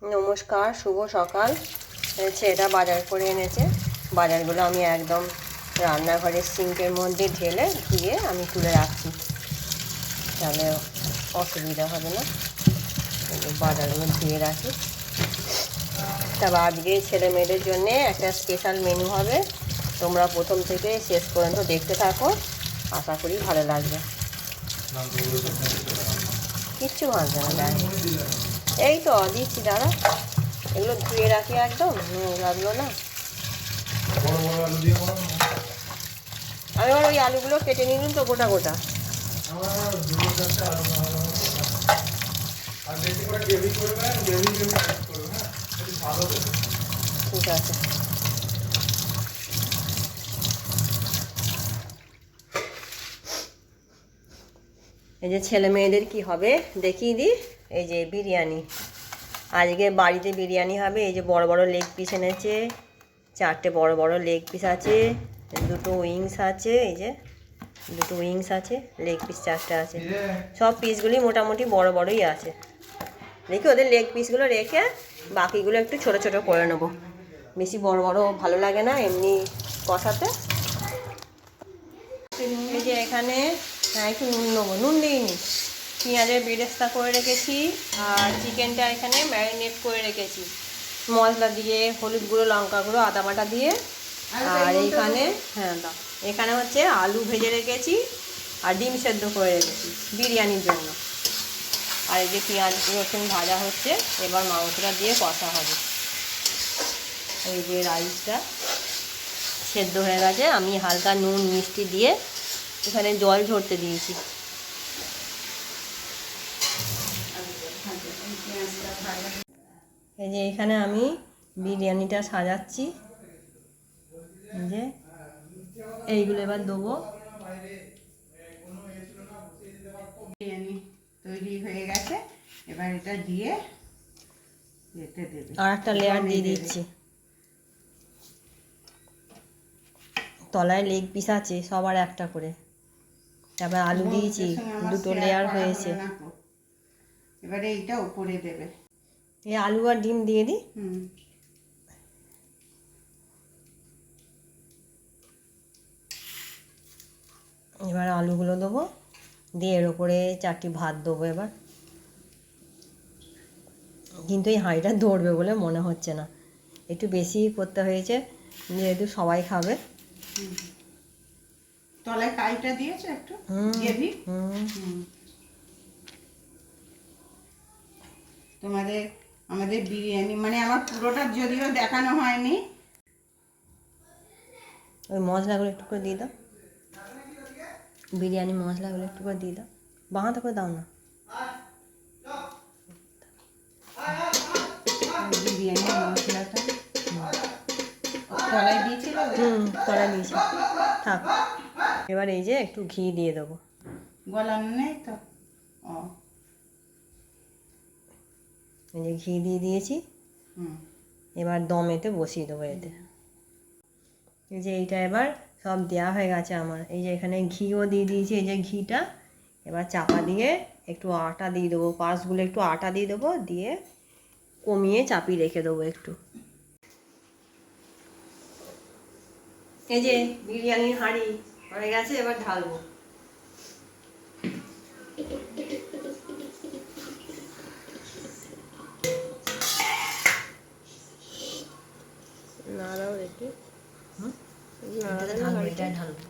নমস্কার, শুভ সকাল। এটা বাজার করে এনেছে। বাজারগুলো আমি একদম রান্নাঘরের সিঙ্কের মধ্যে ঢেলে ধুয়ে আমি তুলে রাখছি, তাহলে অসুবিধা হবে না। বাজারগুলো ধুয়ে রাখি। তারপর আজকে ছেলে মেয়েদের জন্যে একটা স্পেশাল মেনু হবে। তোমরা প্রথম থেকে শেষ পর্যন্ত দেখতে থাকো, আশা করি ভালো লাগবে। কিচ্ছু ভাববে না, এই তো দিচ্ছি দাদা। এগুলো ধুয়ে রাখি, একদম লাগলো না। আমি আবার ওই আলুগুলো কেটে নিলাম তো গোটা গোটা। ঠিক আছে। এই যে ছেলে মেয়েদের কি হবে দেখিয়ে দিই। এই যে বিরিয়ানি, আজকে বাড়িতে বিরিয়ানি হবে। এই যে বড় বড় লেগ পিস এনেছে, 4টে বড় বড় লেগ পিস আছে, 2টো উইংস আছে। এই যে 2টো উইংস আছে, লেগ পিস 4টে আছে। সব পিসগুলি মোটামুটি বড় বড়ই আছে। দেখি ওদের লেগ পিসগুলো রেখে বাকিগুলো একটু ছোট ছোট করে নেবো। বেশি বড় বড় ভালো লাগে না এমনি কষাতে। এই যে এখানে একটু নুন নেবো, নুন দিইনি। পেঁয়াজের বেরেস্তা করে রেখেছি, আর চিকেনটা এখানে ম্যারিনেট করে রেখেছি মশলা দিয়ে, হলুদ গুঁড়ো, লঙ্কা গুঁড়ো, আদা বাটা দিয়ে। আর এইখানে এখানে হচ্ছে আলু ভেজে রেখেছি আর ডিম সেদ্ধ করে রেখেছি বিরিয়ানির জন্য। আর এই যে পেঁয়াজ রসুন ভাজা হচ্ছে, এবার মাংসটা দিয়ে কষা হবে। এই যে রাইসটা সেদ্ধ হয়ে গেছে, আমি হালকা নুন মিষ্টি দিয়ে এখানে জল ঝরতে দিয়েছি। এই যে এখানে আমি বিরিয়ানিটা সাজাচ্ছি। এই যে এইগুলো এবার দেবো। বিরিয়ানি তৈরি হয়ে গেছে, এবার এটা দিয়ে যেতে দেবে। আর একটা লেয়ার দিয়ে দিচ্ছি। তলায় লেগ পিস আছে সবার একটা করে, তারপর আলু দিয়েছি, 2টো লেয়ার হয়েছে। এবারে এইটা উপরে দেবে। এই আলু আর ডিম দিয়ে দিই। এবার আলুগুলো দেবো, দিয়ে এর ওপরে 4টি ভাত দেবো এবার। কিন্তু এই হাঁড়িটা ধরবে বলে মনে হচ্ছে না, একটু বেশি করতে হয়েছে যেহেতু সবাই খাবে। তলায় কাইটা দিয়েছে একটু গ্রেভি। তোমাদের আমাদের বিরিয়ানি মানে আমার পুরোটা যদিও দেখানো হয়নি। ওই মশলাগুলো একটু করে দিয়ে দাও, বিরিয়ানি মশলাগুলো একটু করে দিয়ে দাও, বাঁধা করে দাও না। বিরিয়ানি মশলাটা তলায় দিয়েছিল। তলায় দিয়েছি, থাক। এবার এই যে একটু ঘি দিয়ে দেবো। গলানো নেই তো। এই যে ঘি দিয়ে দিয়েছি। এবার দমেতে বসিয়ে দেবো এতে। এই যে এইটা এবার সব দেওয়া হয়ে গেছে আমার। এই যে এখানে ঘিও দিয়ে দিয়েছি, এই যে ঘিটা। এবার চাপা দিয়ে একটু আটা দিয়ে দেবো, পাশগুলো একটু আটা দিয়ে দেবো, দিয়ে কমিয়ে চাপিয়ে রেখে দেবো একটু। এই যে বিরিয়ানির হাঁড়ি হয়ে গেছে, এবার ঢালবো। নাড়াও একটু, এটাই ঢালবো।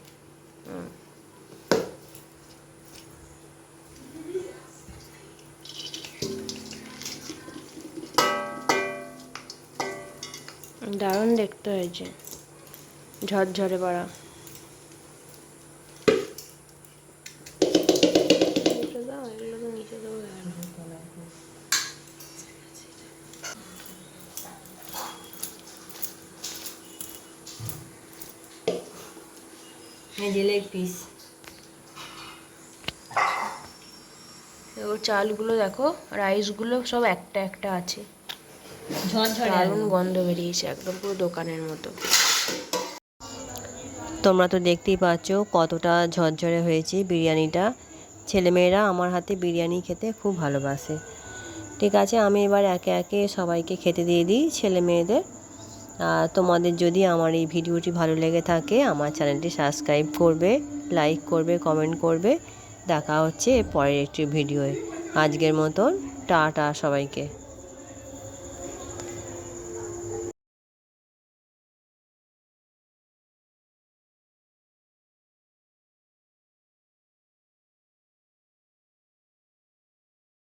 দারুণ দেখতে হয়েছে, ঝরঝরে বাড়া। এই যে লেগ পিস, চালগুলো দেখো, রাইসগুলো সব একটা একটা আছে, ঝরঝরে দারুণ গন্ধ বেরিয়েছে, একদম পুরো দোকানের মতো। তো তোমরা তো দেখতেই পাচ্ছ কতটা ঝরঝরে হয়েছে বিরিয়ানিটা। ছেলেমেয়েরা আমার হাতে বিরিয়ানি খেতে খুব ভালোবাসে। ঠিক আছে, আমি এবার একে একে সবাইকে খেতে দিয়ে দিই ছেলে মেয়েদের। আর তোমাদের যদি আমার এই ভিডিওটি ভালো লেগে থাকে আমার চ্যানেলটি সাবস্ক্রাইব করবে, লাইক করবে, কমেন্ট করবে। দেখা হচ্ছে পরের একটি ভিডিওয়ে। আজকের মতন টাটা সবাইকে।